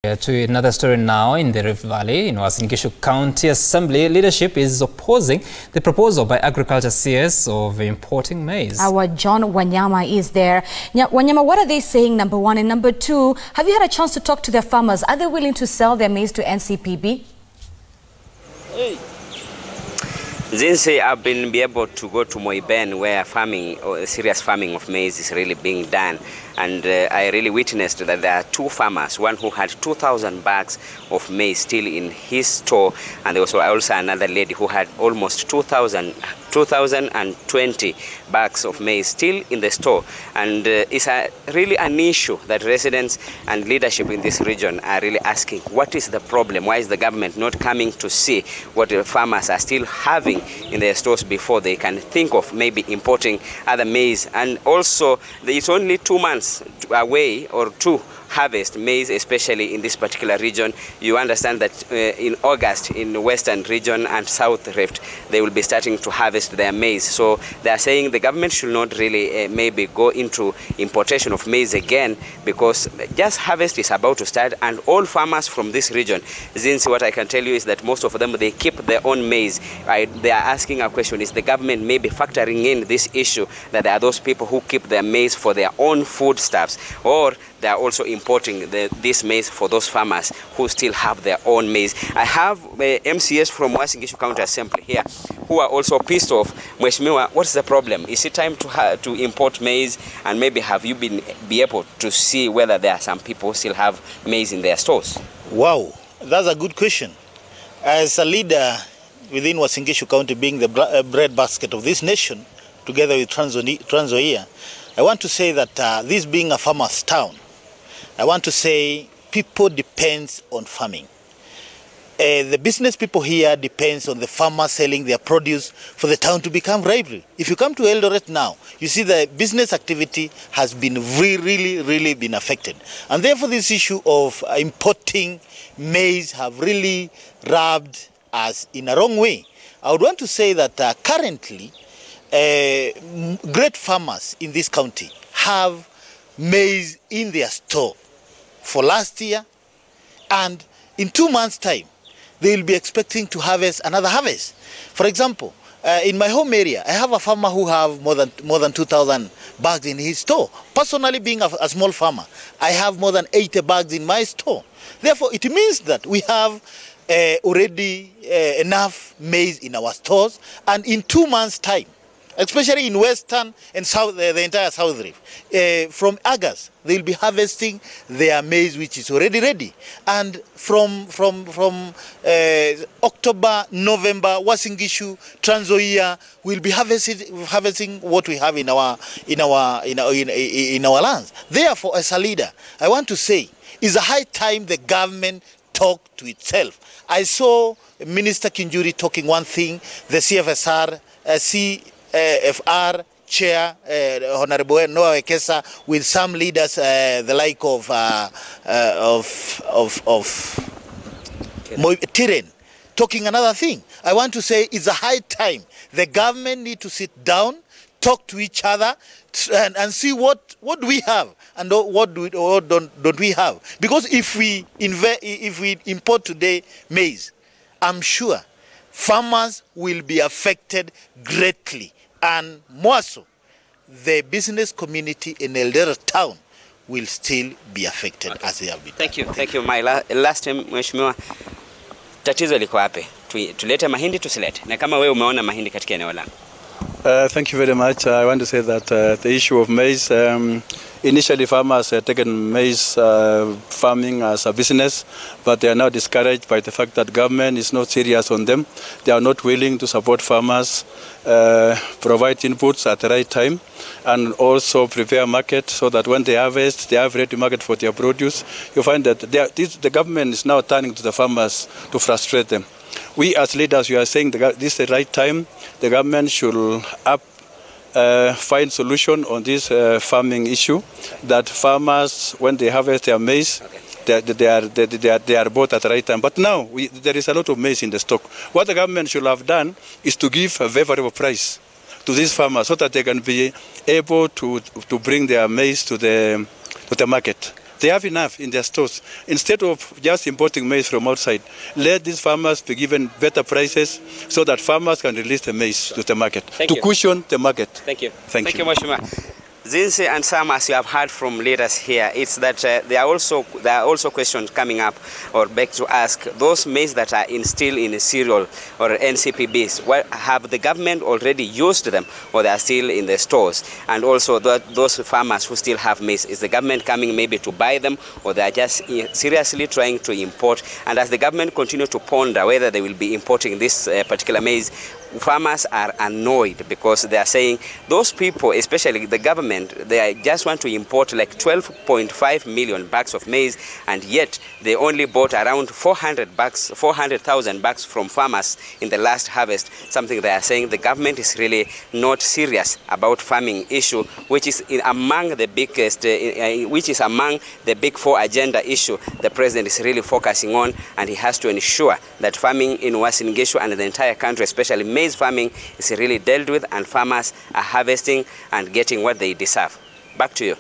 To another story now in the Rift Valley. In Uasin Gishu County Assembly, leadership is opposing the proposal by Agriculture CS of importing maize. Our John Wanyama is there. Wanyama, what are they saying, number one? And number two, have you had a chance to talk to their farmers? Are they willing to sell their maize to NCPB? Since I've been able to go to Moiben, where farming or serious farming of maize is really being done, and I really witnessed that there are two farmers, one who had 2,000 bags of maize still in his store, and there was also another lady who had almost 2,020 bags of maize still in the store. And it's really an issue that residents and leadership in this region are really asking, what is the problem? Why is the government not coming to see what the farmers are still having in their stores before they can think of maybe importing other maize? And also, it's only 2 months away or to harvest maize, especially in this particular region. You understand that in August in the western region and South Rift, they will be starting to harvest their maize. So they are saying the government should not really maybe go into importation of maize again, because just harvest is about to start, and all farmers from this region, since what I can tell you is that most of them, they keep their own maize. They are asking a question, is the government maybe factoring in this issue that there are those people who keep their maize for their own foodstuffs, or they are also importing this maize for those farmers who still have their own maize. I have MCS from Uasin Gishu County Assembly here who are also pissed off. Mheshimiwa, what's the problem? Is it time to import maize? And maybe have you be able to see whether there are some people who still have maize in their stores? Wow, that's a good question. As a leader within Uasin Gishu County, being the breadbasket of this nation, together with Trans Nzoia, I want to say that this being a farmer's town, I want to say people depends on farming. The business people here depends on the farmers selling their produce for the town to become vibrant. If you come to Eldoret now, you see the business activity has been really been affected. And therefore this issue of importing maize have really rubbed us in a wrong way. I would want to say that currently, great farmers in this county have maize in their store for last year, and in 2 months' time they will be expecting to harvest another harvest. For example, in my home area, I have a farmer who have more than 2,000 bags in his store. Personally, being a small farmer, I have more than 80 bags in my store. Therefore, it means that we have already enough maize in our stores, and in 2 months' time, especially in western and south, the entire South Rift, from August, they'll be harvesting their maize, which is already ready. And from October, November, Uasin Gishu, Trans Nzoia will be harvesting what we have in our lands. Therefore, as a leader, I want to say, it's a high time the government talk to itself. I saw Minister Kinjuri talking one thing, the CFR chair, Honorable Noah Wekesa, with some leaders, the like of Tiren, talking another thing. I want to say it's a high time the government need to sit down, talk to each other, and see what do we have and what don't we have. Because if we import today maize, I'm sure farmers will be affected greatly, and more so, the business community in Eldoret town will still be affected, okay, as they have been. Thank you. My last time, Mheshimiwa, tatizo liko wapi? Tulete mahindi tusilete? Na kama wewe umeona mahindi katika eneo langu. Thank you very much. I want to say that the issue of maize, initially farmers had taken maize farming as a business, but they are now discouraged by the fact that government is not serious on them. They are not willing to support farmers, provide inputs at the right time, and also prepare a market so that when they harvest, they have ready market for their produce. You find that the government is now turning to the farmers to frustrate them. We as leaders, we are saying this is the right time. The government should find solution on this farming issue, that farmers, when they harvest their maize, they are bought at the right time. But now there is a lot of maize in the stock. What the government should have done is to give a favorable price to these farmers so that they can be able to bring their maize to the market. They have enough in their stores. Instead of just importing maize from outside, let these farmers be given better prices so that farmers can release the maize to the market, cushion the market. Thank you. Thank you. Mheshimiwa. Zinzi and Sam, as you have heard from leaders here, it's that there are also questions coming up or back to ask those maize that are still in cereal or NCPBs. Have the government already used them, or they are still in the stores? And also those farmers who still have maize, is the government coming maybe to buy them, or they are just seriously trying to import? And as the government continue to ponder whether they will be importing this particular maize, farmers are annoyed because they are saying those people, especially the government, they just want to import like 12.5 million bags of maize, and yet they only bought around 400,000 bags from farmers in the last harvest. Something they are saying the government is really not serious about farming issue, which is among the biggest, which is among the big four agenda issue the president is really focusing on, and he has to ensure that farming in Uasin Gishu and the entire country, especially maize farming, is really dealt with, and farmers are harvesting and getting what they deserve. Back to you.